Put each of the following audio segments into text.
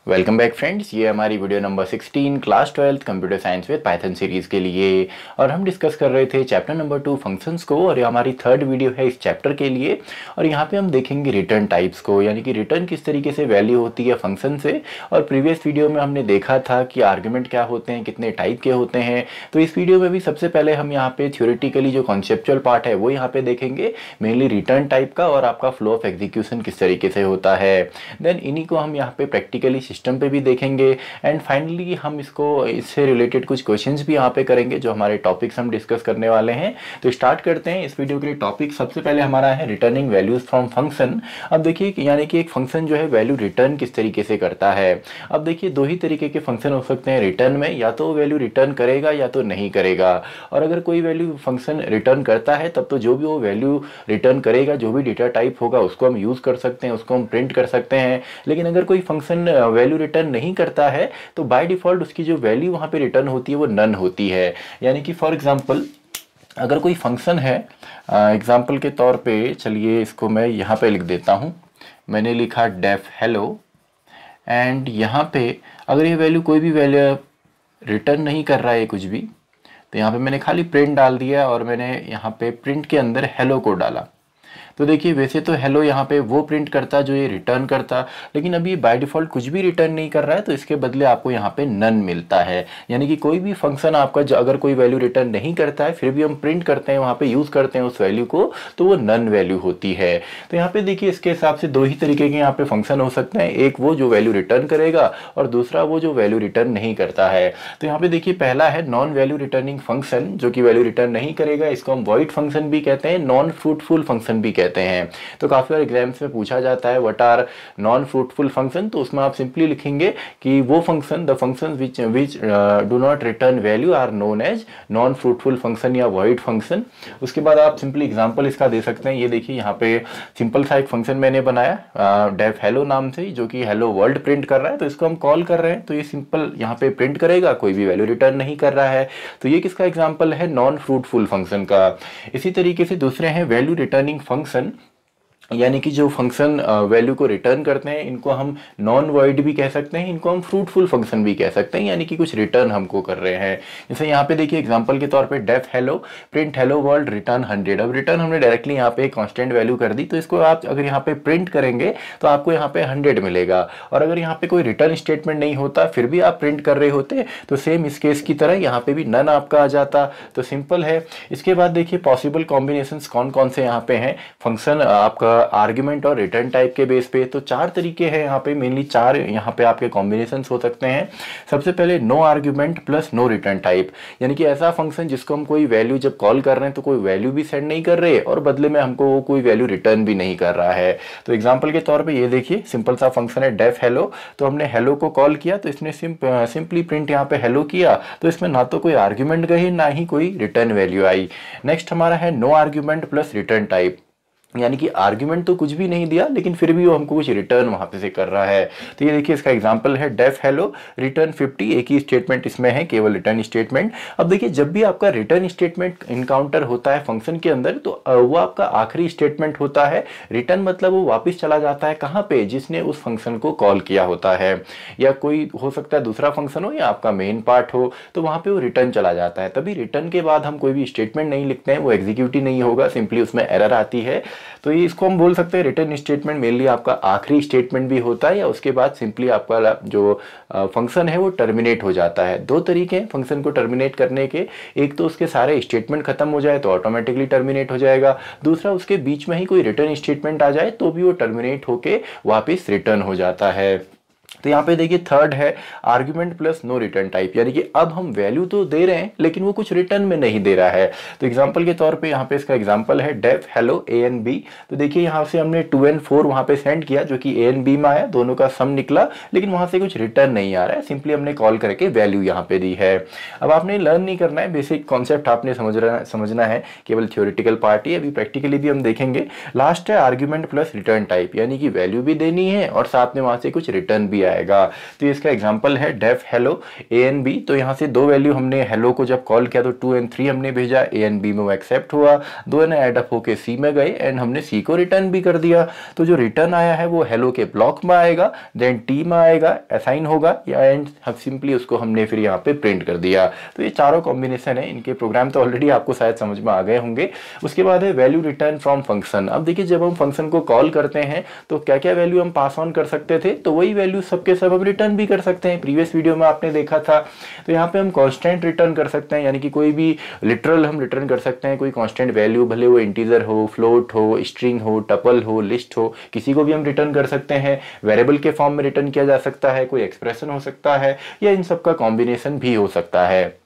Welcome back friends, ये हमारी video number 16 class 12 computer science with Python series के लिए। और हम डिस्कस कर रहे थे चैप्टर नंबर 2 फंक्शंस को, और ये हमारी थर्ड वीडियो है इस चैप्टर के लिए। और यहाँ पे हम देखेंगे रिटर्न टाइप्स को, यानी कि रिटर्न किस तरीके से वैल्यू होती है फंक्शन से। और प्रीवियस वीडियो में हमने देखा था कि आर्ग्यूमेंट क्या होते हैं, कितने टाइप के होते हैं। तो इस वीडियो में भी सबसे पहले हम यहाँ पे थ्योरेटिकली जो कॉन्सेप्चुअल पार्ट है वो यहाँ पे देखेंगे, मेनली रिटर्न टाइप का, और आपका फ्लो ऑफ एग्जीक्यूशन किस तरीके से होता है। देन इन्हीं को हम यहाँ पे प्रैक्टिकली सिस्टम पे भी देखेंगे। एंड फाइनली हम इससे रिलेटेड कुछ क्वेश्चंस भी यहाँ पे करेंगे, जो हमारे टॉपिक्स हम डिस्कस करने वाले हैं। तो स्टार्ट करते हैं इस वीडियो के लिए। टॉपिक सबसे पहले हमारा है रिटर्निंग वैल्यूज फ्रॉम फंक्शन। अब देखिए, यानी कि एक फंक्शन जो है वैल्यू रिटर्न किस तरीके से करता है। अब देखिए, दो ही तरीके के फंक्शन हो सकते हैं रिटर्न में, या तो वैल्यू रिटर्न करेगा या तो नहीं करेगा। और अगर कोई वैल्यू फंक्शन रिटर्न करता है तब तो जो भी वो वैल्यू रिटर्न करेगा, जो भी डेटा टाइप होगा उसको हम यूज कर सकते हैं, उसको हम प्रिंट कर सकते हैं। लेकिन अगर कोई फंक्शन वैल्यू रिटर्न नहीं करता है तो बाय डिफॉल्ट उसकी जो वैल्यू वहां पे रिटर्न होती है वो नन होती है। यानी कि फॉर एग्जांपल अगर कोई फंक्शन है, एग्जांपल के तौर पे चलिए इसको मैं यहाँ पे लिख देता हूँ। मैंने लिखा डेफ हेलो, एंड यहाँ पे अगर ये वैल्यू कोई भी वैल्यू रिटर्न नहीं कर रहा है कुछ भी, तो यहाँ पे मैंने खाली प्रिंट डाल दिया और मैंने यहाँ पे प्रिंट के अंदर हेलो को डाला। तो देखिए, वैसे तो हेलो यहाँ पे वो प्रिंट करता जो ये रिटर्न करता, लेकिन अभी बाय डिफॉल्ट कुछ भी रिटर्न नहीं कर रहा है, तो इसके बदले आपको यहाँ पे नन मिलता है। यानी कि कोई भी फंक्शन आपका अगर कोई वैल्यू रिटर्न नहीं करता है, फिर भी हम प्रिंट करते हैं, वहाँ पे यूज करते हैं उस वैल्यू को, तो वो नन वैल्यू होती है। तो यहाँ पे देखिए, इसके हिसाब से दो ही तरीके के यहाँ पे फंक्शन हो सकते हैं, एक वो जो वैल्यू रिटर्न करेगा और दूसरा वो जो वैल्यू रिटर्न नहीं करता है। तो यहाँ पे देखिए, पहला है नॉन वैल्यू रिटर्निंग फंक्शन, जो कि वैल्यू रिटर्न नहीं करेगा। इसको हम वॉइड फंक्शन भी कहते हैं, नॉन फ्रूटफुल फंक्शन भी कहते हैं। तो काफी बार एग्जाम्स में पूछा जाता है what are non fruitful function, तो उसमें आप सिंपली लिखेंगे कि वो function, the function which do not return value are known as non fruitful function या वॉइड फंक्शन। उसके बाद आप सिंपली एग्जांपल इसका दे सकते हैं। ये देखिए, यहाँ पे सिंपल सा एक फंक्शन मैंने बनाया डेफ हेलो नाम से, जो कि हेलो वर्ल्ड प्रिंट कर रहा है। तो इसको हम कॉल कर रहे हैं, तो ये सिंपल यहाँ पे प्रिंट करेगा, कोई भी वैल्यू रिटर्न नहीं कर रहा है। तो ये किसका एग्जाम्पल है, नॉन फ्रूटफुल फंक्शन का। इसी तरीके से दूसरे हैं वैल्यू रिटर्निंग फंक्शन, यानी कि जो फंक्शन वैल्यू को रिटर्न करते हैं, इनको हम नॉन वॉइड भी कह सकते हैं, इनको हम फ्रूटफुल फंक्शन भी कह सकते हैं, यानी कि कुछ रिटर्न हमको कर रहे हैं। जैसे यहाँ पे देखिए एग्जांपल के तौर पे def hello print hello world return 100। अब रिटर्न हमने डायरेक्टली यहाँ पे कांस्टेंट वैल्यू कर दी, तो इसको आप अगर यहाँ पे प्रिंट करेंगे तो आपको यहाँ पे 100 मिलेगा। और अगर यहाँ पे कोई रिटर्न स्टेटमेंट नहीं होता, फिर भी आप प्रिंट कर रहे होते, तो सेम इस केस की तरह यहाँ पे भी नन आपका आ जाता। तो सिंपल है। इसके बाद देखिए पॉसिबल कॉम्बिनेशन कौन कौन से यहाँ पे हैं फंक्शन आपका आर्ग्यूमेंट और रिटर्न टाइप के बेस पे। तो चार तरीके हैं यहाँ पे, मेनली चार यहाँ पे आपके कॉम्बिनेशन हो सकते हैं। सबसे पहले no argument plus no return type, यानी कि ऐसा फंक्शन जिसको हम कोई वैल्यू जब कॉल कर रहे हैं तो कोई वैल्यू भी सेंड नहीं कर रहे और बदले में हमको वो कोई वैल्यू रिटर्न भी नहीं कर रहा है। तो एग्जाम्पल के तौर पर ये देखिए, सिंपल सा फंक्शन है डेफ हेलो। तो हमने हेलो को कॉल किया, तो इसने सिंपली प्रिंट यहाँ पे हेलो किया, तो इसमें ना तो कोई आर्ग्यूमेंट गई, ना ही कोई रिटर्न वैल्यू आई। नेक्स्ट हमारा है no argument plus return type, यानी कि आर्ग्यूमेंट तो कुछ भी नहीं दिया, लेकिन फिर भी वो हमको कुछ रिटर्न वहां पे से कर रहा है। तो ये देखिए, इसका एग्जांपल है डेफ हेलो रिटर्न 50। एक ही स्टेटमेंट इसमें है, केवल रिटर्न स्टेटमेंट। अब देखिए, जब भी आपका रिटर्न स्टेटमेंट इनकाउंटर होता है फंक्शन के अंदर, तो वो आपका आखिरी स्टेटमेंट होता है। रिटर्न मतलब वो वापिस चला जाता है कहाँ पे, जिसने उस फंक्शन को कॉल किया होता है, या कोई हो सकता है दूसरा फंक्शन हो या आपका मेन पार्ट हो, तो वहां पे वो रिटर्न चला जाता है। तभी रिटर्न के बाद हम कोई भी स्टेटमेंट नहीं लिखते हैं, वो एग्जीक्यूट ही नहीं होगा, सिंपली उसमें एरर आती है। तो ये इसको हम बोल सकते हैं रिटर्न स्टेटमेंट मेनली आपका आखिरी स्टेटमेंट भी होता है, या उसके बाद सिंपली आपका जो फंक्शन है वो टर्मिनेट हो जाता है। दो तरीके हैं फंक्शन को टर्मिनेट करने के, एक तो उसके सारे स्टेटमेंट खत्म हो जाए तो ऑटोमेटिकली टर्मिनेट हो जाएगा, दूसरा उसके बीच में ही कोई रिटर्न स्टेटमेंट आ जाए तो भी वो टर्मिनेट होके वापस रिटर्न हो जाता है। तो यहाँ पे देखिए थर्ड है argument plus no return type, यानी कि अब हम वैल्यू तो दे रहे हैं लेकिन वो कुछ रिटर्न में नहीं दे रहा है। तो एग्जांपल के तौर पे यहाँ पे इसका एग्जांपल है def hello A and B. तो देखिए, यहाँ से हमने 2 and 4 वहाँ पे सेंड किया, जो कि ए एंड बी में आया, दोनों का सम निकला, लेकिन वहाँ से कुछ रिटर्न नहीं आ रहा है, सिंपली हमने कॉल करके वैल्यू यहाँ पे दी है। अब आपने लर्न नहीं करना है, बेसिक कॉन्सेप्ट आपने समझना है, केवल थ्योरेटिकल पार्ट ही, अभी प्रैक्टिकली भी हम देखेंगे। लास्ट है आर्ग्यूमेंट प्लस रिटर्न टाइप, यानी कि वैल्यू भी देनी है और साथ में वहाँ से कुछ रिटर्न भी आएगा। तो इसका एग्जांपल है def hello A and B. तो यहाँ से दो वैल्यू हमने हेलो को जब कॉल किया तो 2 और 3 हमने भेजा, ए एंड बी में वो एक्सेप्ट हुआ, दो ने ऐड अप होके सी में गए एंड हमने सी को रिटर्न भी कर दिया। तो जो रिटर्न आया है वो हेलो के ब्लॉक में आएगा, देन टी में आएगा, असाइन होगा या एंड सिंपली उसको हमने फिर यहाँ पे प्रिंट कर दिया। तो ये चारों कॉम्बिनेशन है, इनके प्रोग्राम तो ऑलरेडी आपको शायद समझ में आ गए होंगे। उसके बाद है वैल्यू रिटर्न फ्रॉम फंक्शन। अब देखिए जब हम फंक्शन को कॉल करते हैं तो क्या क्या वैल्यू हम पास ऑन कर सकते थे, तो वही वैल्यू सबके सब हम रिटर्न भी कर सकते हैं। प्रीवियस वीडियो में आपने देखा था। तो यहाँ पे हम कांस्टेंट रिटर्न कर सकते हैं, यानी कि कोई भी लिटरल हम रिटर्न कर सकते हैं, कोई कांस्टेंट वैल्यू, भले वो इंटीजर हो, फ्लोट हो, स्ट्रिंग हो, टपल हो, लिस्ट हो, किसी को भी हम रिटर्न कर सकते हैं। वेरिएबल के फॉर्म में रिटर्न किया जा सकता है, कोई एक्सप्रेशन हो सकता है या इन सब का कॉम्बिनेशन भी हो सकता है।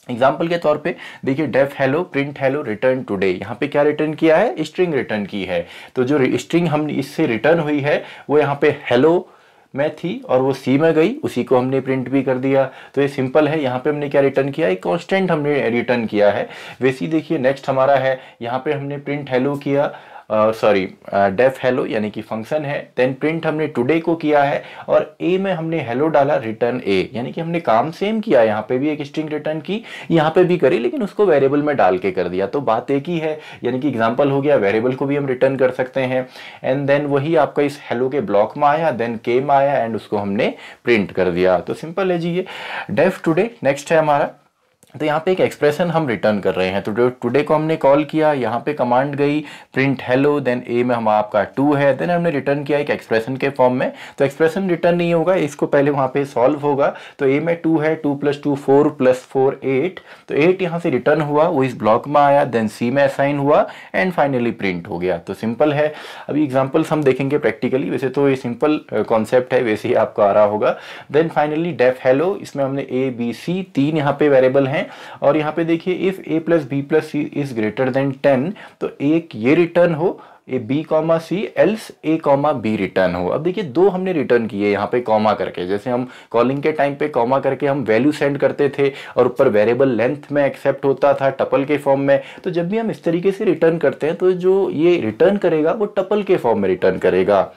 एग्जाम्पल के तौर पे देखिए def hello print hello return today, यहाँ पे क्या रिटर्न किया है, स्ट्रिंग रिटर्न की है। तो जो स्ट्रिंग हम इससे रिटर्न हुई है वो यहाँ पे हेलो में थी और वो सी में गई, उसी को हमने प्रिंट भी कर दिया। तो ये सिंपल है। यहाँ पे हमने क्या रिटर्न किया, एक कांस्टेंट हमने रिटर्न किया है। वैसे ही देखिए नेक्स्ट हमारा है, यहाँ पे हमने प्रिंट हेलो किया, सॉरी डेफ हेलो यानी कि फंक्शन है, देन प्रिंट हमने टुडे को किया है और ए में हमने हेलो डाला, रिटर्न ए, यानी कि हमने काम सेम किया। यहाँ पे भी एक स्ट्रिंग रिटर्न की, यहाँ पे भी करी, लेकिन उसको वेरिएबल में डाल के कर दिया। तो बात एक ही है, यानी कि एग्जांपल हो गया, वेरिएबल को भी हम रिटर्न कर सकते हैं एंड देन वही आपका इस हेलो के ब्लॉक में आया, देन के में आया एंड उसको हमने प्रिंट कर दिया। तो सिंपल है जी ये डेफ टुडे। नेक्स्ट है हमारा, तो यहाँ पे एक एक्सप्रेशन हम रिटर्न कर रहे हैं। तो टुडे को हमने कॉल किया, यहाँ पे कमांड गई प्रिंट हेलो, देन ए में हम आपका 2 है, देन हमने रिटर्न किया एक एक्सप्रेशन के फॉर्म में। तो एक्सप्रेशन रिटर्न नहीं होगा, इसको पहले वहाँ पे सॉल्व होगा। तो ए में 2 है, 2 + 2 4 + 4 8। तो 8 यहाँ से रिटर्न हुआ, वो इस ब्लॉक में आया, देन सी में असाइन हुआ एंड फाइनली प्रिंट हो गया। तो सिंपल है। अभी एग्जाम्पल्स हम देखेंगे प्रैक्टिकली, वैसे तो ये सिंपल कॉन्सेप्ट है, वैसे ही आपको आ रहा होगा। देन फाइनली डेफ हेलो, इसमें हमने ए बी सी 3 यहाँ पे वेरिएबल हैं और यहाँ पे देखिए if a + b + c is greater than 10, तो एक ये रिटर्न हो A B comma C, else A comma B return हो। अब देखिए दो हमने रिटर्न किए यहाँ पे कॉमा करके, जैसे हम कॉलिंग के टाइम पे कॉमा करके हम वैल्यू सेंड करते थे और ऊपर वेरिएबल लेंथ में एक्सेप्ट होता था टपल के फॉर्म में। तो जब भी हम इस तरीके से रिटर्न करते हैं तो जो ये रिटर्न करेगा वो टपल के फॉर्म में रिटर्न करेगा।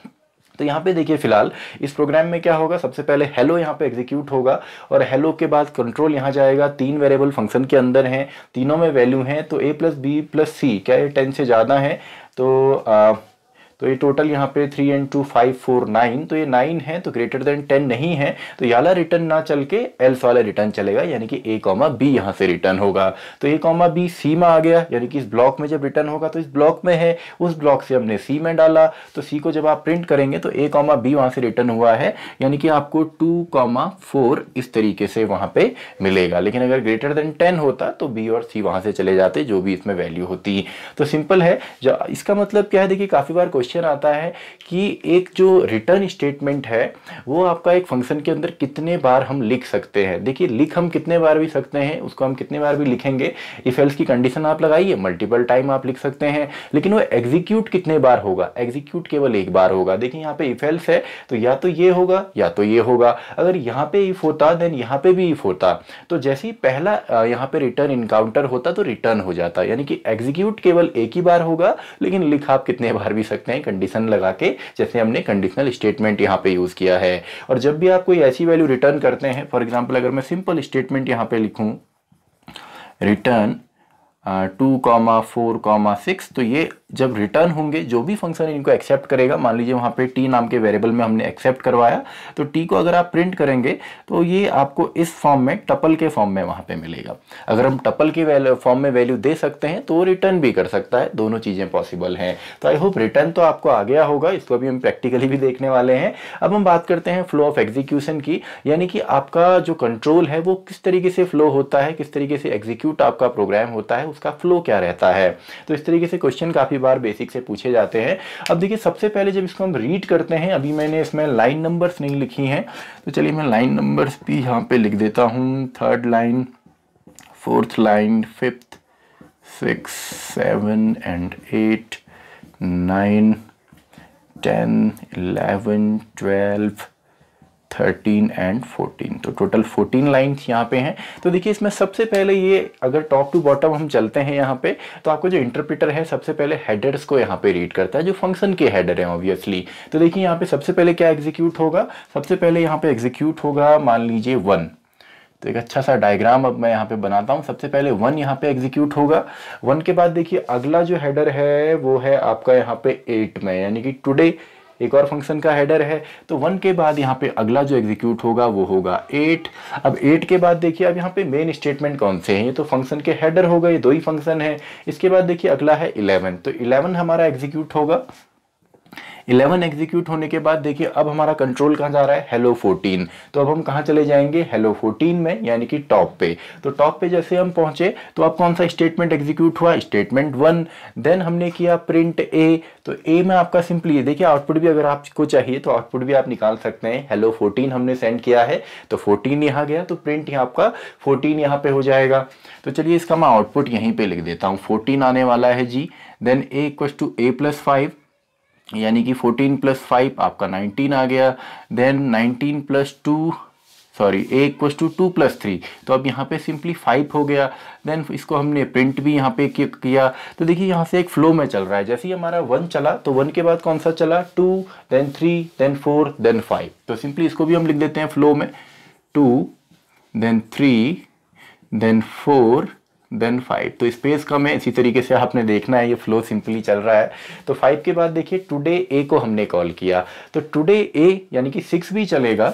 तो यहाँ पे देखिए फिलहाल इस प्रोग्राम में क्या होगा, सबसे पहले हेलो यहाँ पे एग्जीक्यूट होगा और हेलो के बाद कंट्रोल यहाँ जाएगा। 3 वेरिएबल फंक्शन के अंदर हैं, तीनों में वैल्यू हैं। तो a + b + c क्या ये 10 से ज़्यादा है, तो ये टोटल यहाँ पे 3 × 2 5 4 9, तो ये 9 है, तो ग्रेटर देन 10 नहीं है। तो ये वाला रिटर्न ना चल के एल्स वाला रिटर्न चलेगा, यानी कि a, b यहाँ से रिटर्न होगा। तो a, b c में आ गया, यानी कि इस ब्लॉक में जब रिटर्न होगा तो इस ब्लॉक में है, उस ब्लॉक से हमने c में डाला। तो c को जब आप प्रिंट करेंगे तो a, b वहाँ से रिटर्न हुआ है, यानी कि आपको 2, 4 इस तरीके से वहाँ पे मिलेगा। लेकिन अगर ग्रेटर देन 10 होता तो b और c वहाँ से चले जाते, जो भी इसमें वैल्यू होती। तो सिंपल है। इसका मतलब क्या है, देखिए काफ़ी बार क्वेश्चन आता है कि एक जो रिटर्न स्टेटमेंट है वो आपका एक फंक्शन के अंदर कितने बार हम लिख सकते हैं। देखिए लिख हम कितने बार भी सकते हैं, उसको हम कितने बार भी लिखेंगे। इफ एल्स की कंडीशन आप लगाइए, मल्टीपल टाइम आप लिख सकते हैं, लेकिन वो एग्जीक्यूट कितने बार होगा, एग्जीक्यूट केवल एक बार होगा। देखिए यहाँ पे इफ एल्स है तो या तो ये होगा या तो ये होगा। अगर यहाँ पे इफ होता देन यहाँ पे भी इफ होता, तो जैसे ही पहला यहाँ पे रिटर्न इनकाउंटर होता तो रिटर्न हो जाता, यानी कि एग्जीक्यूट केवल एक ही बार होगा, लेकिन लिख आप कितने बार भी सकते हैं कंडीशन लगा के, जैसे हमने कंडीशनल स्टेटमेंट यहाँ पे यूज किया है। और जब भी आप कोई ऐसी वैल्यू रिटर्न करते हैं, फॉर एग्जांपल अगर मैं सिंपल स्टेटमेंट यहाँ पे लिखूं रिटर्न 2, 4, 6, तो ये जब रिटर्न होंगे जो भी फंक्शन इनको एक्सेप्ट करेगा, मान लीजिए वहाँ पे t नाम के वेरिएबल में हमने एक्सेप्ट करवाया, तो t को अगर आप प्रिंट करेंगे तो ये आपको इस फॉर्म में टपल के फॉर्म में वहाँ पे मिलेगा। अगर हम टपल के फॉर्म में वैल्यू दे सकते हैं तो वो रिटर्न भी कर सकता है, दोनों चीज़ें पॉसिबल हैं। तो आई होप रिटर्न तो आपको आ गया होगा, इसको अभी हम प्रैक्टिकली भी देखने वाले हैं। अब हम बात करते हैं फ्लो ऑफ एग्जीक्यूशन की, यानी कि आपका जो कंट्रोल है वो किस तरीके से फ्लो होता है, किस तरीके से एग्जीक्यूट आपका प्रोग्राम होता है, उसका फ्लो क्या रहता है। तो इस तरीके से क्वेश्चन काफ़ी बार बेसिक से पूछे जाते हैं। अब देखिए सबसे पहले जब इसको हम रीड करते हैं, अभी मैंने इसमें लाइन नंबर्स नहीं लिखी हैं, तो चलिए मैं लाइन नंबर्स भी यहाँ पे लिख देता हूँ। 3rd line, 4th line, 5th, 6th, 7 and 8, 9, 10, 11, 12, 13 and 14, तो टोटल 14 लाइन्स यहाँ पे हैं। तो देखिए इसमें सबसे पहले ये अगर टॉप टू बॉटम हम चलते हैं यहाँ पे, तो आपको जो इंटरप्रेटर है सबसे पहले हेडर्स को यहाँ पे रीड करता है, जो फंक्शन के हेडर हैं ऑब्वियसली। तो देखिए यहाँ पे सबसे पहले क्या एग्जीक्यूट होगा, सबसे पहले यहाँ पे एग्जीक्यूट होगा मान लीजिए 1। तो एक अच्छा सा डायग्राम अब मैं यहाँ पे बनाता हूँ। सबसे पहले 1 यहाँ पे एग्जीक्यूट होगा। 1 के बाद देखिए अगला जो हेडर है वो है आपका यहाँ पे 8 में, यानी कि टुडे एक और फंक्शन का हेडर है। तो 1 के बाद यहाँ पे अगला जो एग्जीक्यूट होगा वो होगा 8। अब 8 के बाद देखिए अब यहाँ पे मेन स्टेटमेंट कौन से हैं, ये तो फंक्शन के हेडर हो गए, 2 ही फंक्शन है। इसके बाद देखिए अगला है 11, तो 11 हमारा एग्जीक्यूट होगा। 11 एग्जीक्यूट होने के बाद देखिए अब हमारा कंट्रोल कहाँ जा रहा है, हेलो 14। तो अब हम कहाँ चले जाएंगे, हेलो 14 में, यानी कि टॉप पे। तो टॉप पे जैसे हम पहुंचे तो अब कौन सा स्टेटमेंट एग्जीक्यूट हुआ, स्टेटमेंट 1। देन हमने किया प्रिंट ए। तो ए में आपका सिंपली देखिए आउटपुट भी अगर आपको चाहिए तो आउटपुट भी आप निकाल सकते हैं। हेलो 14 हमने सेंड किया है तो 14 यहाँ गया, तो प्रिंट यहाँ आपका 14 यहाँ पे हो जाएगा। तो चलिए इसका मैं आउटपुट यहीं पे लिख देता हूँ, 14 आने वाला है जी। Then A equal to A plus 5, यानी कि 14 प्लस 5 आपका 19 आ गया। Then 19 plus 2 sorry A equal to 2 plus 3, तो अब यहाँ पे सिंपली 5 हो गया। देन इसको हमने प्रिंट भी यहाँ पे किया। तो देखिए यहाँ से एक फ्लो में चल रहा है, जैसे ही हमारा 1 चला तो 1 के बाद कौन सा चला, 2, देन 3, देन 4, देन 5। तो सिंपली इसको भी हम लिख देते हैं फ्लो में, 2, देन 3, देन 4, देन 5। तो स्पेस कम है, इसी तरीके से आपने देखना है, ये फ्लो सिंपली चल रहा है। तो 5 के बाद देखिए टुडे ए को हमने कॉल किया, तो टुडे ए यानी कि 6 भी चलेगा।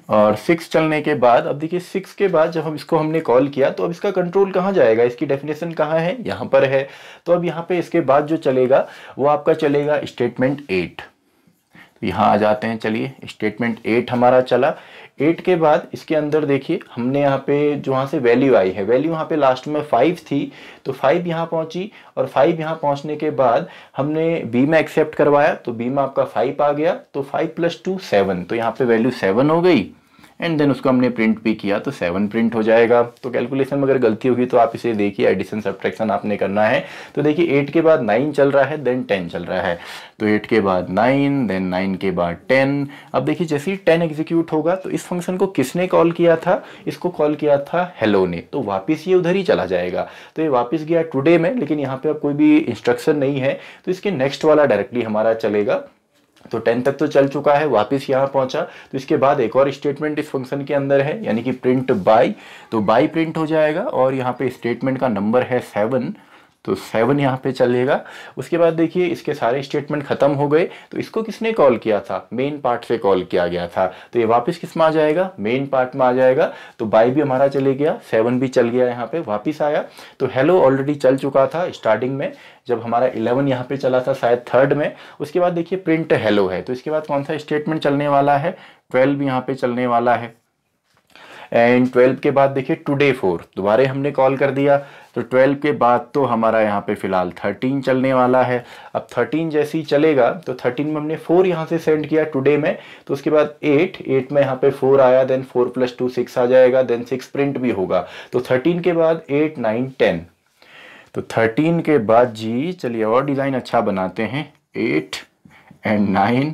और 6 चलने के बाद अब देखिए 6 के बाद जब हम इसको हमने कॉल किया तो अब इसका कंट्रोल कहाँ जाएगा, इसकी डेफिनेशन कहाँ है, यहाँ पर है। तो अब यहाँ पे इसके बाद जो चलेगा वो आपका चलेगा स्टेटमेंट 8। तो यहाँ आ जाते हैं, चलिए स्टेटमेंट 8 हमारा चला। 8 के बाद इसके अंदर देखिए हमने यहाँ पे जो वहाँ से वैल्यू आई है, वैल्यू यहाँ पे लास्ट में 5 थी, तो 5 यहाँ पहुँची। और 5 यहाँ पहुँचने के बाद हमने बी में एक्सेप्ट करवाया, तो बी में आपका 5 आ गया। तो 5 + 2 7, तो यहाँ पे वैल्यू 7 हो गई। एंड देन उसको हमने प्रिंट भी किया तो 7 प्रिंट हो जाएगा। तो कैलकुलेशन में अगर गलती होगी तो आप इसे देखिए, एडिशन सब्ट्रैक्शन आपने करना है। तो देखिए 8 के बाद 9 चल रहा है, देन 10 चल रहा है। तो 8 के बाद 9, देन 9 के बाद 10। अब देखिए जैसे ही 10 एग्जीक्यूट होगा तो इस फंक्शन को किसने कॉल किया था, इसको कॉल किया था हेलो ने, तो वापस ये उधर ही चला जाएगा। तो ये वापस गया टुडे में, लेकिन यहाँ पे अब कोई भी इंस्ट्रक्शन नहीं है, तो इसके नेक्स्ट वाला डायरेक्टली हमारा चलेगा। तो 10 तक तो चल चुका है, वापस यहाँ पहुंचा। तो इसके बाद एक और स्टेटमेंट इस फंक्शन के अंदर है, यानी कि प्रिंट बाय। तो बाय प्रिंट हो जाएगा और यहाँ पे स्टेटमेंट का नंबर है 7, तो 7 यहाँ पे चलेगा। उसके बाद देखिए इसके सारे स्टेटमेंट खत्म हो गए। तो इसको किसने कॉल किया था, मेन पार्ट से कॉल किया गया था, तो ये वापस किस में आ जाएगा, मेन पार्ट में आ जाएगा। तो बाय भी हमारा चले गया, 7 भी चल गया, यहाँ पे वापस आया। तो हेलो ऑलरेडी चल चुका था स्टार्टिंग में, जब हमारा 11 यहाँ पे चला था शायद 3rd में। उसके बाद देखिए प्रिंट हेलो है, तो इसके बाद कौन सा स्टेटमेंट चलने वाला है, 12 यहाँ पे चलने वाला है। एंड 12 के बाद देखिए टुडे 4, दोबारा हमने कॉल कर दिया। तो 12 के बाद तो हमारा यहाँ पे फिलहाल 13 चलने वाला है। अब 13 जैसे ही चलेगा तो 13 में हमने 4 यहाँ से सेंड किया टुडे में। तो उसके बाद 8 में यहाँ पे 4 आया, देन 4 + 2 6 आ जाएगा, देन 6 प्रिंट भी होगा। तो 13 के बाद 8, 9, 10। तो 13 के बाद जी चलिए और डिज़ाइन अच्छा बनाते हैं, 8 एंड 9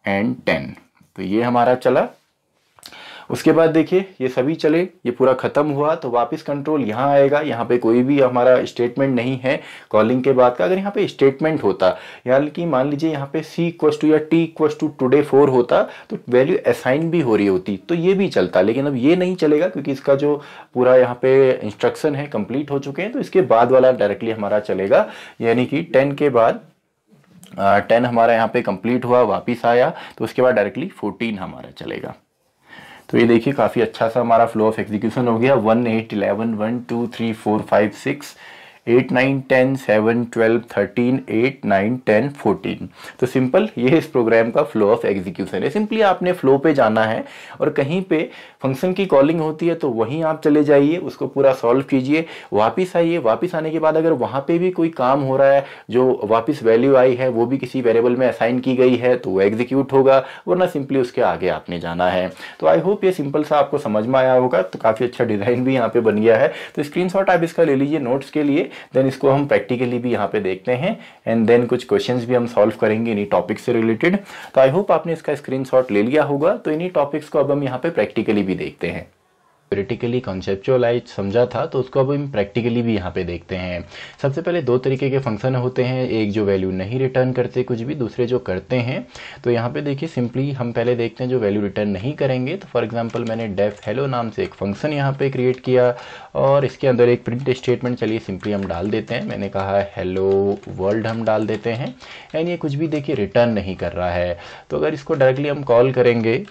एंड 10। तो ये हमारा चला। उसके बाद देखिए ये सभी चले, ये पूरा खत्म हुआ। तो वापस कंट्रोल यहाँ आएगा, यहाँ पे कोई भी हमारा स्टेटमेंट नहीं है कॉलिंग के बाद का। अगर यहाँ पे स्टेटमेंट होता, यानी कि मान लीजिए यहाँ पे C = या T = टुडे 4 होता, तो वैल्यू असाइन भी हो रही होती, तो ये भी चलता। लेकिन अब ये नहीं चलेगा क्योंकि इसका जो पूरा यहाँ पे इंस्ट्रक्शन है कंप्लीट हो चुके हैं। तो इसके बाद वाला डायरेक्टली हमारा चलेगा, यानी कि 10 के बाद 10 हमारा यहाँ पे कंप्लीट हुआ, वापिस आया। तो उसके बाद डायरेक्टली 14 हमारा चलेगा। तो ये देखिए काफ़ी अच्छा सा हमारा फ्लो ऑफ एग्जीक्यूशन हो गया। 1, 8, 11, 1, 2, 3, 4, 5, 6, 8, 9, 10, 7, 12, 13, 8, 9, 10, 14। तो सिंपल ये इस प्रोग्राम का फ्लो ऑफ एग्जीक्यूशन है। सिंपली आपने फ्लो पे जाना है और कहीं पे फंक्शन की कॉलिंग होती है तो वहीं आप चले जाइए, उसको पूरा सॉल्व कीजिए, वापस आइए। वापस आने के बाद अगर वहाँ पे भी कोई काम हो रहा है, जो वापस वैल्यू आई है वो भी किसी वेरिएबल में असाइन की गई है, तो वो एग्जीक्यूट होगा, वरना सिंपली उसके आगे आपने जाना है। तो आई होप ये सिंपल सा आपको समझ में आया होगा। तो काफ़ी अच्छा डिज़ाइन भी यहाँ पे बन गया है। तो स्क्रीनशॉट आप इसका ले लीजिए नोट्स के लिए। देन इसको हम प्रैक्टिकली भी यहाँ पे देखते हैं एंड देन कुछ क्वेश्चंस भी हम सॉल्व करेंगे इन्हीं टॉपिक से रिलेटेड। तो आई होप आपने इसका स्क्रीनशॉट ले लिया होगा। तो इन्हीं टॉपिक्स को अब हम यहाँ पे प्रैक्टिकली भी देखते हैं। थ्योरेटिकली कॉन्सेप्चुअलाइज समझा था, तो उसको अब हम प्रैक्टिकली भी यहाँ पे देखते हैं। सबसे पहले दो तरीके के फंक्शन होते हैं, एक जो वैल्यू नहीं रिटर्न करते कुछ भी, दूसरे जो करते हैं। तो यहाँ पे देखिए सिंपली हम पहले देखते हैं जो वैल्यू रिटर्न नहीं करेंगे। तो फॉर एग्जांपल मैंने डेफ हेलो नाम से एक फंक्शन यहाँ पे क्रिएट किया और इसके अंदर एक प्रिंट स्टेटमेंट चलिए सिंपली हम डाल देते हैं। मैंने कहा हेलो वर्ल्ड हम डाल देते हैं एंड ये कुछ भी देखिए रिटर्न नहीं कर रहा है। तो अगर इसको डायरेक्टली हम कॉल करेंगे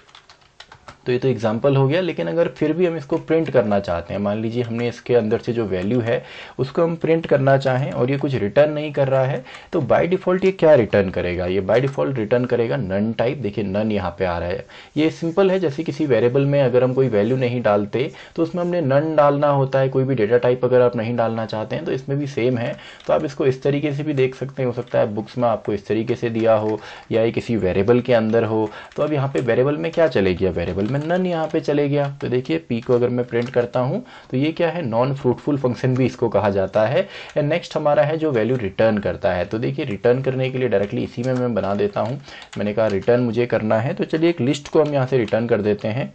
तो ये तो एग्जाम्पल हो गया, लेकिन अगर फिर भी हम इसको प्रिंट करना चाहते हैं, मान लीजिए हमने इसके अंदर से जो वैल्यू है उसको हम प्रिंट करना चाहें और ये कुछ रिटर्न नहीं कर रहा है, तो बाय डिफ़ॉल्ट ये क्या रिटर्न करेगा? ये बाय डिफ़ॉल्ट रिटर्न करेगा नन टाइप। देखिए नन यहाँ पे आ रहा है। ये सिंपल है, जैसे किसी वेरिएबल में अगर हम कोई वैल्यू नहीं डालते तो उसमें हमने नन डालना होता है। कोई भी डेटा टाइप अगर आप नहीं डालना चाहते हैं तो इसमें भी सेम है। तो आप इसको इस तरीके से भी देख सकते हैं, हो सकता है बुक्स में आपको इस तरीके से दिया हो या ये किसी वेरिएबल के अंदर हो। तो अब यहाँ पे वेरिएबल में क्या चले गया? वेरिएबल में नन यहाँ पे चले गया। तो देखिए पी को अगर मैं प्रिंट करता हूँ तो ये क्या है? नॉन फ्रूटफुल फंक्शन भी इसको कहा जाता है। एंड नेक्स्ट हमारा है जो वैल्यू रिटर्न करता है। तो देखिए रिटर्न करने के लिए डायरेक्टली इसी में मैं बना देता हूँ। मैंने कहा रिटर्न मुझे करना है, तो चलिए एक लिस्ट को हम यहाँ से रिटर्न कर देते हैं।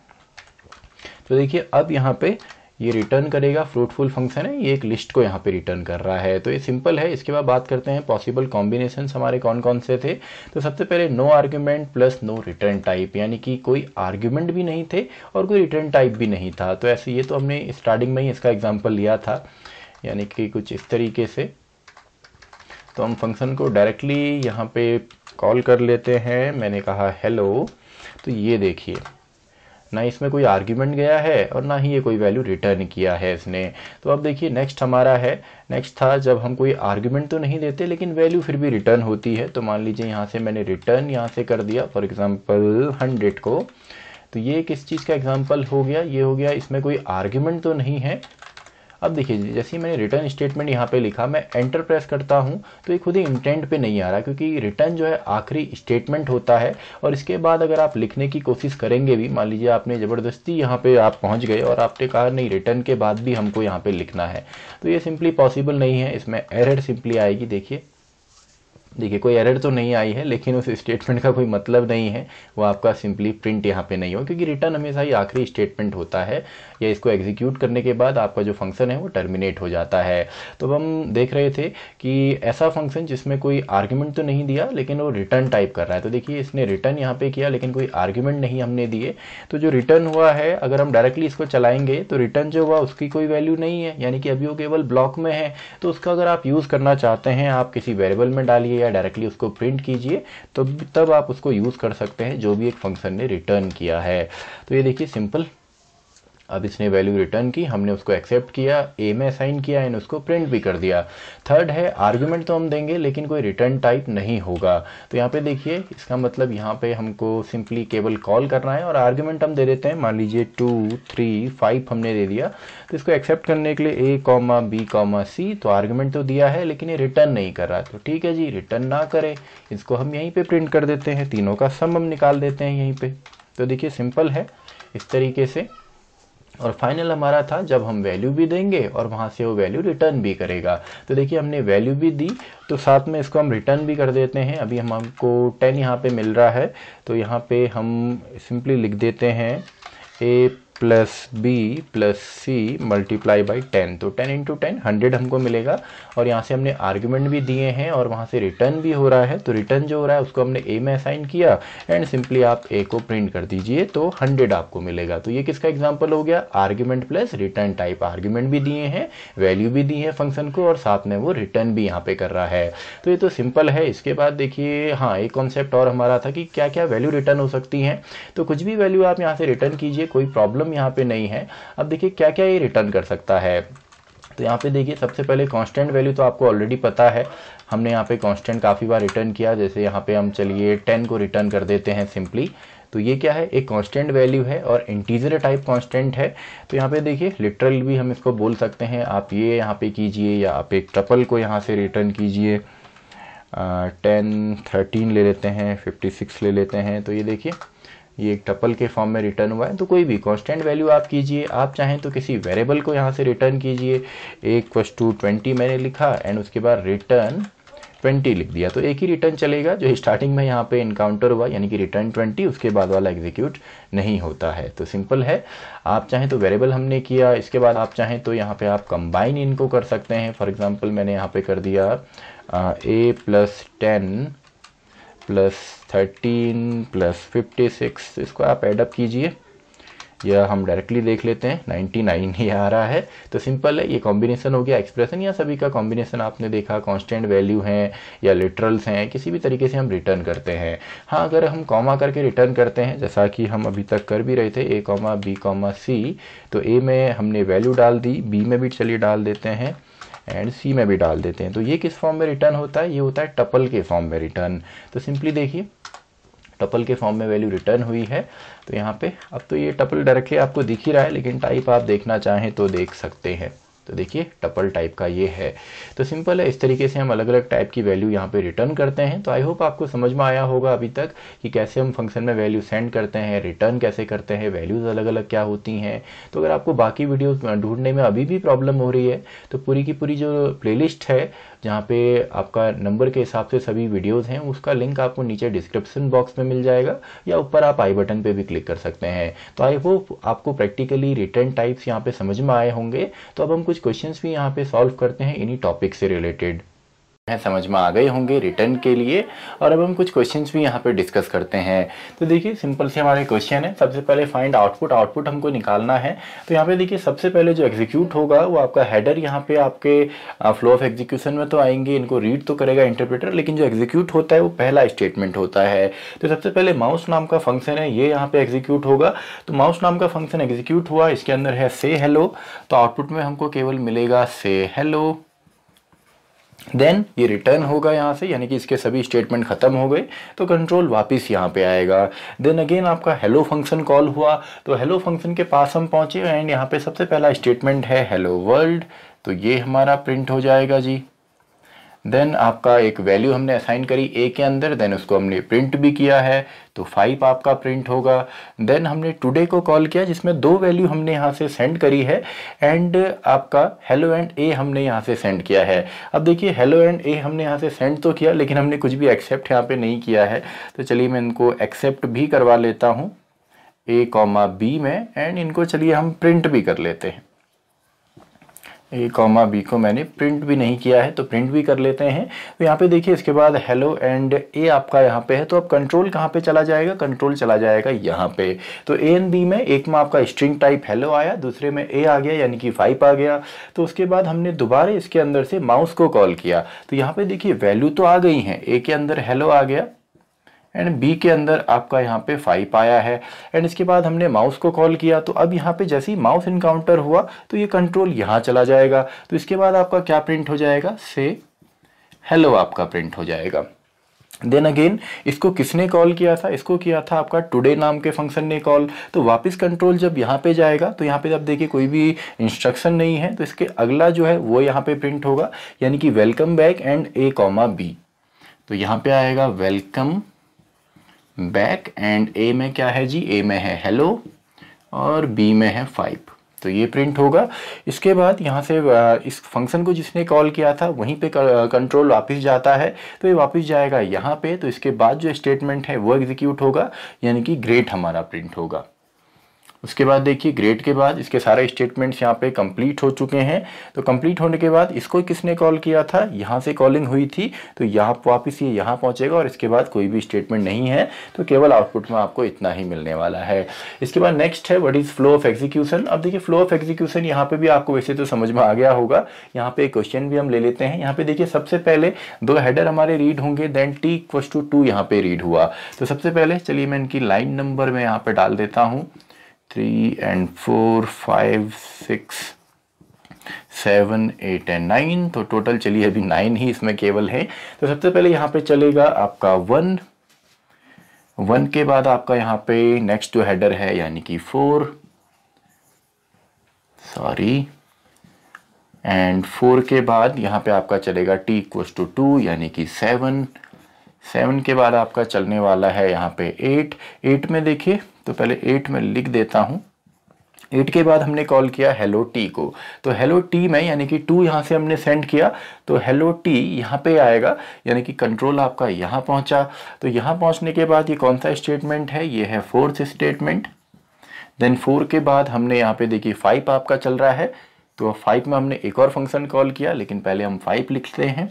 तो देखिए अब यहाँ पे ये रिटर्न करेगा, फ्रूटफुल फंक्शन है, ये एक लिस्ट को यहाँ पे रिटर्न कर रहा है। तो ये सिंपल है। इसके बाद बात करते हैं पॉसिबल कॉम्बिनेशंस हमारे कौन कौन से थे। तो सबसे पहले no argument plus no return type, यानी कि कोई आर्ग्यूमेंट भी नहीं थे और कोई रिटर्न टाइप भी नहीं था। तो ऐसे ये तो हमने स्टार्टिंग में ही इसका एग्जाम्पल लिया था, यानी कि कुछ इस तरीके से। तो हम फंक्शन को डायरेक्टली यहाँ पे कॉल कर लेते हैं। मैंने कहा हेलो, तो ये देखिए ना इसमें कोई आर्ग्यूमेंट गया है और ना ही ये कोई वैल्यू रिटर्न किया है इसने। तो अब देखिए नेक्स्ट हमारा है, नेक्स्ट था जब हम कोई आर्ग्यूमेंट तो नहीं देते लेकिन वैल्यू फिर भी रिटर्न होती है। तो मान लीजिए यहाँ से मैंने रिटर्न यहाँ से कर दिया फॉर एग्जांपल 100 को। तो ये किस चीज़ का एग्जांपल हो गया? ये हो गया इसमें कोई आर्ग्यूमेंट तो नहीं है। अब देखिए जैसे ही मैंने रिटर्न स्टेटमेंट यहाँ पे लिखा, मैं एंटर प्रेस करता हूँ तो ये खुद ही इंटेंट पे नहीं आ रहा, क्योंकि रिटर्न जो है आखिरी स्टेटमेंट होता है। और इसके बाद अगर आप लिखने की कोशिश करेंगे भी, मान लीजिए आपने ज़बरदस्ती यहाँ पे आप पहुँच गए और आपने कहा नहीं रिटर्न के बाद भी हमको यहाँ पे लिखना है, तो ये सिंपली पॉसिबल नहीं है। इसमें एरर सिंपली आएगी। देखिए कोई एरर तो नहीं आई है, लेकिन उस स्टेटमेंट का कोई मतलब नहीं है, वो आपका सिंपली प्रिंट यहाँ पे नहीं हो, क्योंकि रिटर्न हमेशा ही आखिरी स्टेटमेंट होता है या इसको एग्जीक्यूट करने के बाद आपका जो फंक्शन है वो टर्मिनेट हो जाता है। तो हम देख रहे थे कि ऐसा फंक्शन जिसमें कोई आर्ग्यूमेंट तो नहीं दिया लेकिन वो रिटर्न टाइप कर रहा है। तो देखिए इसने रिटर्न यहाँ पे किया लेकिन कोई आर्ग्यूमेंट नहीं हमने दिए। तो जो रिटर्न हुआ है, अगर हम डायरेक्टली इसको चलाएंगे तो रिटर्न जो हुआ उसकी कोई वैल्यू नहीं है, यानी कि अभी वो केवल ब्लॉक में है। तो उसका अगर आप यूज़ करना चाहते हैं, आप किसी वेरिएबल में डालिए या डायरेक्टली उसको प्रिंट कीजिए, तो तब आप उसको यूज़ कर सकते हैं जो भी एक फंक्शन ने रिटर्न किया है। तो ये देखिए सिंपल, अब इसने वैल्यू रिटर्न की, हमने उसको एक्सेप्ट किया, ए में असाइन किया एंड उसको प्रिंट भी कर दिया। थर्ड है आर्ग्यूमेंट तो हम देंगे लेकिन कोई रिटर्न टाइप नहीं होगा। तो यहाँ पे देखिए इसका मतलब यहाँ पे हमको सिंपली केवल कॉल करना है और आर्ग्यूमेंट हम दे देते हैं, मान लीजिए 2 3 5 हमने दे दिया। तो इसको एक्सेप्ट करने के लिए A, B, C, तो आर्ग्यूमेंट तो दिया है लेकिन ये रिटर्न नहीं कर रहा। तो ठीक है जी, रिटर्न ना करे, इसको हम यहीं पे प्रिंट कर देते हैं, तीनों का सम हम निकाल देते हैं यहीं पे। तो देखिए सिंपल है इस तरीके से। और फाइनल हमारा था जब हम वैल्यू भी देंगे और वहाँ से वो वैल्यू रिटर्न भी करेगा। तो देखिए हमने वैल्यू भी दी तो साथ में इसको हम रिटर्न भी कर देते हैं। अभी हमको 10 यहाँ पे मिल रहा है, तो यहाँ पे हम सिंपली लिख देते हैं A plus B plus C multiply by 10। तो 10 इंटू 10 100 हमको मिलेगा। और यहाँ से हमने आर्ग्यूमेंट भी दिए हैं और वहाँ से रिटर्न भी हो रहा है। तो रिटर्न जो हो रहा है उसको हमने A में असाइन किया एंड सिंपली आप A को प्रिंट कर दीजिए तो 100 आपको मिलेगा। तो ये किसका एग्जाम्पल हो गया? Argument plus return type. Argument भी दिए हैं, वैल्यू भी दी है फंक्शन को और साथ में वो रिटर्न भी यहाँ पे कर रहा है। तो ये तो सिंपल है। इसके बाद देखिए हाँ, एक कॉन्सेप्ट और हमारा था कि क्या क्या वैल्यू रिटर्न हो सकती हैं। तो कुछ भी वैल्यू आप यहाँ से रिटर्न कीजिए, कोई प्रॉब्लम यहाँ पे नहीं है। अब देखिए क्या क्या ये रिटर्न कर सकता है। तो यहाँ पे देखिए सबसे पहले कांस्टेंट वैल्यू तो आपको ऑलरेडी पता है, हमने यहाँ पे कांस्टेंट काफ़ी बार रिटर्न किया। जैसे यहाँ पे हम चलिए 10 को रिटर्न कर देते हैं सिंपली। तो ये क्या है? एक कांस्टेंट वैल्यू है और इंटीजर टाइप कांस्टेंट है। तो यहाँ पे देखिए लिटरल भी हम इसको बोल सकते हैं। आप ये यहाँ पे कीजिए या आप एक ट्रिपल को यहाँ से रिटर्न कीजिए। 10 13 ले लेते हैं, 56 ले लेते हैं। तो ये देखिए ये एक टपल के फॉर्म में रिटर्न हुआ है। तो कोई भी कांस्टेंट वैल्यू आप कीजिए, आप चाहें तो किसी वेरिएबल को यहाँ से रिटर्न कीजिए। a = 20 मैंने लिखा एंड उसके बाद रिटर्न 20 लिख दिया, तो एक ही रिटर्न चलेगा जो स्टार्टिंग में यहाँ पे इनकाउंटर हुआ, यानी कि रिटर्न 20, उसके बाद वाला एग्जीक्यूट नहीं होता है। तो सिंपल है, आप चाहें तो वेरिएबल हमने किया, इसके बाद आप चाहें तो यहाँ पे आप कंबाइन इनको कर सकते हैं। फॉर एग्जांपल मैंने यहाँ पे कर दिया a + 10 + 13 + 56, इसको आप एडअप कीजिए या हम डायरेक्टली देख लेते हैं 99 ही आ रहा है। तो सिंपल है, ये कॉम्बिनेशन हो गया एक्सप्रेशन या सभी का कॉम्बिनेशन आपने देखा, कांस्टेंट वैल्यू हैं या लिटरल्स हैं, किसी भी तरीके से हम रिटर्न करते हैं। हाँ, अगर हम कॉमा करके रिटर्न करते हैं जैसा कि हम अभी तक कर भी रहे थे a, b, c, तो a में हमने वैल्यू डाल दी, b में भी चलिए डाल देते हैं एंड सी में भी डाल देते हैं। तो ये किस फॉर्म में रिटर्न होता है? ये होता है टपल के फॉर्म में रिटर्न। तो सिंपली देखिए, टपल के फॉर्म में वैल्यू रिटर्न हुई है। तो यहाँ पे अब तो ये टपल डायरेक्टली आपको दिख ही रहा है, लेकिन टाइप आप देखना चाहें तो देख सकते हैं। तो देखिए टपल टाइप का ये है। तो सिंपल है, इस तरीके से हम अलग अलग टाइप की वैल्यू यहाँ पे रिटर्न करते हैं। तो आई होप आपको समझ में आया होगा अभी तक कि कैसे हम फंक्शन में वैल्यू सेंड करते हैं, रिटर्न कैसे करते हैं, वैल्यूज़ अलग अलग क्या होती हैं। तो अगर आपको बाकी वीडियोस ढूंढने में अभी भी प्रॉब्लम हो रही है तो पूरी की पूरी जो प्लेलिस्ट है जहाँ पे आपका नंबर के हिसाब से सभी वीडियोज़ हैं, उसका लिंक आपको नीचे डिस्क्रिप्शन बॉक्स में मिल जाएगा या ऊपर आप आई बटन पे भी क्लिक कर सकते हैं। तो आई होप आपको प्रैक्टिकली रिटर्न टाइप्स यहाँ पे समझ में आए होंगे। तो अब हम कुछ क्वेश्चंस भी यहाँ पे सॉल्व करते हैं इन्हीं टॉपिक से रिलेटेड। समझ में आ गए होंगे रिटर्न के लिए, और अब हम कुछ क्वेश्चंस भी यहाँ पे डिस्कस करते हैं। तो देखिए सिंपल से हमारे क्वेश्चन है, सबसे पहले फाइंड आउटपुट हमको निकालना है। तो यहाँ पे देखिए सबसे पहले जो एग्जीक्यूट होगा वो आपका हेडर, यहाँ पे आपके फ्लो ऑफ एग्जीक्यूशन में तो आएंगे, इनको रीड तो करेगा इंटरप्रेटर, लेकिन जो एग्जीक्यूट होता है वो पहला स्टेटमेंट होता है। तो सबसे पहले माउस नाम का फंक्शन है, ये यहाँ पे एग्जीक्यूट होगा। तो माउस नाम का फंक्शन एग्जीक्यूट हुआ, इसके अंदर है से हेलो, तो आउटपुट में हमको केवल मिलेगा से हेलो। देन ये रिटर्न होगा यहाँ से, यानी कि इसके सभी स्टेटमेंट खत्म हो गए, तो कंट्रोल वापस यहाँ पे आएगा। देन अगेन आपका हेलो फंक्शन कॉल हुआ, तो हेलो फंक्शन के पास हम पहुँचे एंड यहाँ पे सबसे पहला स्टेटमेंट है हेलो वर्ल्ड, तो ये हमारा प्रिंट हो जाएगा जी। देन आपका एक वैल्यू हमने असाइन करी ए के अंदर, देन उसको हमने प्रिंट भी किया है, तो 5 आपका प्रिंट होगा। देन हमने टुडे को कॉल किया जिसमें 2 वैल्यू हमने यहाँ से सेंड करी है एंड आपका हेलो एंड ए हमने यहाँ से सेंड किया है। अब देखिए हेलो एंड ए हमने यहाँ से सेंड तो किया, लेकिन हमने कुछ भी एक्सेप्ट यहाँ पे नहीं किया है। तो चलिए मैं इनको एक्सेप्ट भी करवा लेता हूँ a, b में, एंड इनको चलिए हम प्रिंट भी कर लेते हैं। a, b को मैंने प्रिंट भी नहीं किया है, तो प्रिंट भी कर लेते हैं। तो यहाँ पे देखिए इसके बाद हेलो एंड ए आपका यहाँ पे है, तो अब कंट्रोल कहाँ पे चला जाएगा? कंट्रोल चला जाएगा यहाँ पे। तो ए एंड बी में एक में आपका स्ट्रिंग टाइप हेलो आया, दूसरे में ए आ गया यानी कि 5 आ गया। तो उसके बाद हमने दोबारा इसके अंदर से माउस को कॉल किया, तो यहाँ पे देखिए वैल्यू तो आ गई हैं, ए के अंदर हेलो आ गया एंड बी के अंदर आपका यहाँ पे 5 आया है। एंड इसके बाद हमने माउस को कॉल किया, तो अब यहाँ पे जैसे ही माउस इनकाउंटर हुआ तो ये कंट्रोल यहाँ चला जाएगा। तो इसके बाद आपका क्या प्रिंट हो जाएगा? से हेलो आपका प्रिंट हो जाएगा। देन अगेन इसको किसने कॉल किया था? इसको किया था आपका टुडे नाम के फंक्शन ने कॉल। तो वापस कंट्रोल जब यहाँ पे जाएगा तो यहाँ पे जब देखिए कोई भी इंस्ट्रक्शन नहीं है, तो इसके अगला जो है वो यहाँ पे प्रिंट होगा, यानी कि welcome back and a, b। तो यहाँ पे आएगा वेलकम बैक एंड ए में क्या है जी? ए में है हेलो और बी में है 5, तो ये प्रिंट होगा। इसके बाद यहाँ से इस फंक्शन को जिसने कॉल किया था वहीं पे कंट्रोल वापस जाता है, तो ये वापस जाएगा यहाँ पे। तो इसके बाद जो स्टेटमेंट है वो एग्जीक्यूट होगा, यानी कि ग्रेट हमारा प्रिंट होगा। उसके बाद देखिए ग्रेट के बाद इसके सारे स्टेटमेंट्स यहाँ पे कंप्लीट हो चुके हैं। तो कंप्लीट होने के बाद इसको किसने कॉल किया था? यहाँ से कॉलिंग हुई थी, तो यहाँ वापस ये यहाँ पहुँचेगा और इसके बाद कोई भी स्टेटमेंट नहीं है, तो केवल आउटपुट में आपको इतना ही मिलने वाला है। इसके बाद नेक्स्ट है what is flow of execution. अब देखिए फ्लो ऑफ एग्जीक्यूशन यहाँ पे भी आपको वैसे तो समझ में आ गया होगा। यहाँ पे एक क्वेश्चन भी हम ले लेते हैं। यहाँ पे देखिए सबसे पहले 2 हेडर हमारे रीड होंगे, देन t = 2 यहाँ पे रीड हुआ। तो सबसे पहले चलिए मैं इनकी लाइन नंबर में यहाँ पे डाल देता हूँ 3 and 4 5 6 7 8 and 9। तो टोटल चलिए अभी 9 ही इसमें केवल है। तो सबसे पहले यहाँ पे चलेगा आपका 1 के बाद आपका यहाँ पे नेक्स्ट जो हेडर है यानी कि 4 एंड 4 के बाद यहाँ पे आपका चलेगा t = 2 यानी कि 7 7 के बाद आपका चलने वाला है यहाँ पे 8। 8 में देखिए, तो पहले 8 में लिख देता हूँ। 8 के बाद हमने कॉल किया हेलो टी को, तो हेलो टी में यानी कि 2 यहाँ से हमने सेंड किया, तो हेलो टी यहाँ पे आएगा, यानी कि कंट्रोल आपका यहाँ पहुँचा। तो यहाँ पहुँचने के बाद ये कौन सा स्टेटमेंट है, ये है 4th स्टेटमेंट। देन 4 के बाद हमने यहाँ पे देखिए 5 आपका चल रहा है, तो 5 में हमने एक और फंक्शन कॉल किया, लेकिन पहले हम 5 लिखते हैं।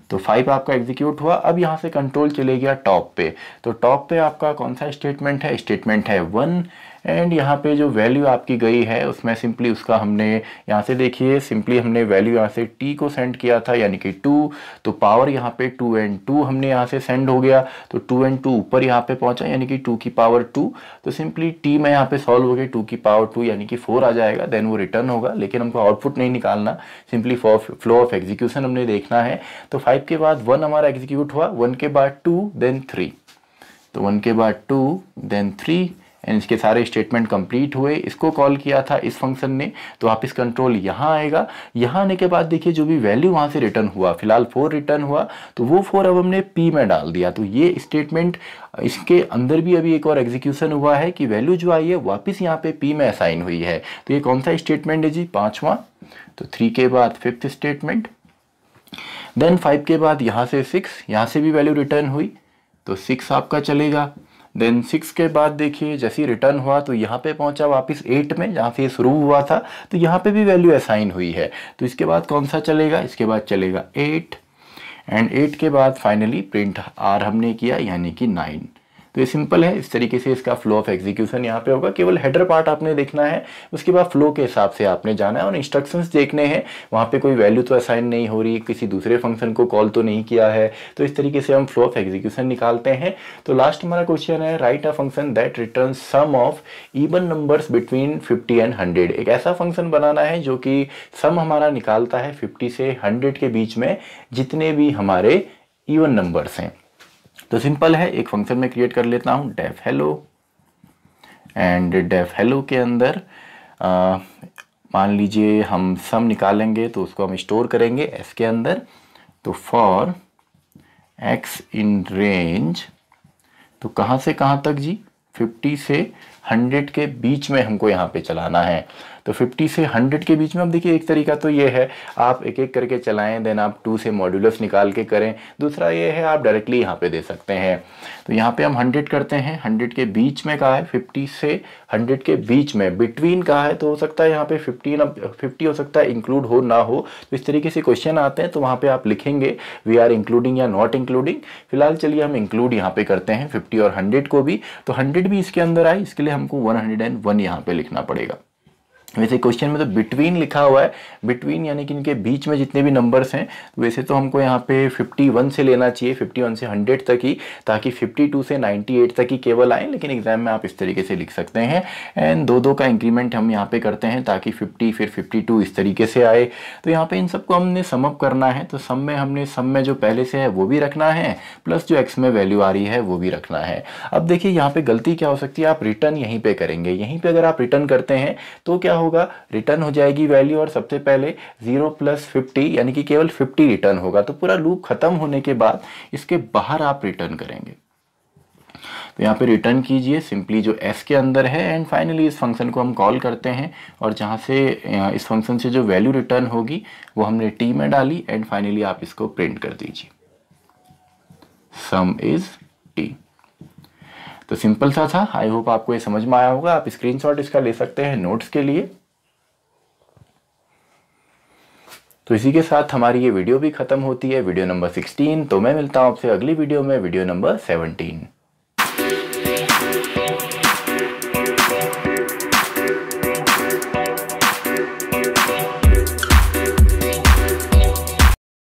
तो 5 आपका एग्जीक्यूट हुआ। अब यहाँ से कंट्रोल चले गया टॉप पे, तो टॉप पे आपका कौन सा स्टेटमेंट है, स्टेटमेंट है 1। एंड यहाँ पे जो वैल्यू आपकी गई है उसमें सिंपली उसका हमने यहाँ से देखिए सिंपली हमने वैल्यू यहाँ से t को सेंड किया था, यानी कि 2, तो पावर यहाँ पे 2 and 2 हमने यहाँ से सेंड हो गया, तो 2 and 2 ऊपर यहाँ पे पहुँचा, यानी कि 2 की पावर 2। तो सिंपली t में यहाँ पे सॉल्व हो गई, 2 की पावर 2 यानी कि 4 आ जाएगा, देन वो रिटर्न होगा। लेकिन हमको आउटपुट नहीं निकालना, सिंपली फ्लो ऑफ एग्जीक्यूशन हमने देखना है। तो 5 के बाद 1 हमारा एग्जीक्यूट हुआ, 1 के बाद 2 देन 3, तो 1 के बाद 2 देन 3 एंड इसके सारे स्टेटमेंट कंप्लीट हुए। इसको कॉल किया था इस फंक्शन ने, तो वापस कंट्रोल यहाँ आएगा। यहाँ आने के बाद देखिए जो भी वैल्यू वहाँ से रिटर्न हुआ, फिलहाल 4 रिटर्न हुआ, तो वो 4 अब हमने p में डाल दिया। तो ये स्टेटमेंट इसके अंदर भी अभी एक और एग्जीक्यूशन हुआ है कि वैल्यू जो आई है वापस यहाँ पे p में असाइन हुई है। तो ये कौन सा स्टेटमेंट है जी, 5वां। तो 3 के बाद 5th स्टेटमेंट। देन 5 के बाद यहाँ से 6, यहाँ से भी वैल्यू रिटर्न हुई, तो 6 आपका चलेगा। देन 6 के बाद देखिए जैसे ही रिटर्न हुआ तो यहाँ पे पहुंचा वापस 8 में, जहाँ से शुरू हुआ था, तो यहाँ पे भी वैल्यू असाइन हुई है। तो इसके बाद कौन सा चलेगा, इसके बाद चलेगा 8 एंड 8 के बाद फाइनली प्रिंट r हमने किया, यानी कि 9। तो ये सिंपल है, इस तरीके से इसका फ्लो ऑफ एग्जीक्यूशन यहाँ पे होगा। केवल हेडर पार्ट आपने देखना है, उसके बाद फ्लो के हिसाब से आपने जाना है और इंस्ट्रक्शंस देखने हैं, वहाँ पे कोई वैल्यू तो असाइन नहीं हो रही, किसी दूसरे फंक्शन को कॉल तो नहीं किया है। तो इस तरीके से हम फ्लो ऑफ एग्जीक्यूशन निकालते हैं। तो लास्ट हमारा क्वेश्चन है, write a function that return sum of even numbers between 50 and 100। एक ऐसा फंक्शन बनाना है जो कि सम हमारा निकालता है 50 से 100 के बीच में जितने भी हमारे इवन नंबर्स हैं। तो सिंपल है, एक फंक्शन में क्रिएट कर लेता हूं def hello, and def hello के अंदर मान लीजिए हम सम निकालेंगे, तो उसको हम स्टोर करेंगे एस के अंदर। तो फॉर एक्स इन रेंज, तो कहाँ से कहाँ तक जी, 50 से 100 के बीच में हमको यहाँ पे चलाना है। तो 50 से 100 के बीच में, अब देखिए एक तरीका तो ये है आप एक एक करके चलाएं, देन आप 2 से मॉड्यूलस निकाल के करें। दूसरा ये है आप डायरेक्टली यहाँ पे दे सकते हैं। तो यहाँ पे हम 100 करते हैं, 100 के बीच में कहा है, 50 से 100 के बीच में, बिटवीन कहा है, तो हो सकता है यहाँ पे 50 हो सकता है इंक्लूड हो ना हो। तो इस तरीके से क्वेश्चन आते हैं, तो वहाँ पे आप लिखेंगे वी आर इंक्लूडिंग या नॉट इंक्लूडिंग। फिलहाल चलिए हम इंक्लूड यहाँ पे करते हैं 50 और 100 को भी। तो 100 भी इसके अंदर आए, इसके लिए हमको 101 यहाँ पे लिखना पड़ेगा। वैसे क्वेश्चन में तो बिटवीन लिखा हुआ है, बिटवीन यानी कि इनके बीच में जितने भी नंबर्स हैं, वैसे तो हमको यहाँ पे 51 से लेना चाहिए, 51 से 100 तक ही, ताकि 52 से 98 तक ही केवल आए। लेकिन एग्जाम में आप इस तरीके से लिख सकते हैं। एंड दो का इंक्रीमेंट हम यहाँ पे करते हैं ताकि 50 फिर 52 इस तरीके से आए। तो यहाँ पे इन सबको हमने सम अप करना है, तो सम में जो पहले से है वो भी रखना है, प्लस जो एक्स में वैल्यू आ रही है वो भी रखना है। अब देखिए यहाँ पे गलती क्या हो सकती है, आप रिटर्न यहीं पे करेंगे। यहीं पे अगर आप रिटर्न करते हैं तो क्या होगा, रिटर्न हो जाएगी वैल्यू और सबसे पहले 0 + 50 यानी कि केवल 50 रिटर्न होगा। तो पूरा लूप खत्म होने के बाद इसके बाहर आप रिटर्न करेंगे। तो यहाँ पे रिटर्न कीजिए सिंपली जो s के अंदर है, एंड फाइनली इस फंक्शन को हम कॉल करते हैं, और जहाँ से इस फंक्शन से जो वैल्यू रिटर्न होगी वो हमने t में डाली, एंड फाइनली आप इसको प्रिंट कर दीजिए, सम इज t। तो सिंपल सा था, आई होप आपको ये समझ में आया होगा। आप स्क्रीनशॉट इसका ले सकते हैं नोट्स के लिए। तो इसी के साथ हमारी ये वीडियो भी खत्म होती है, वीडियो नंबर 16। तो मैं मिलता हूं आपसे अगली वीडियो में, वीडियो नंबर 17।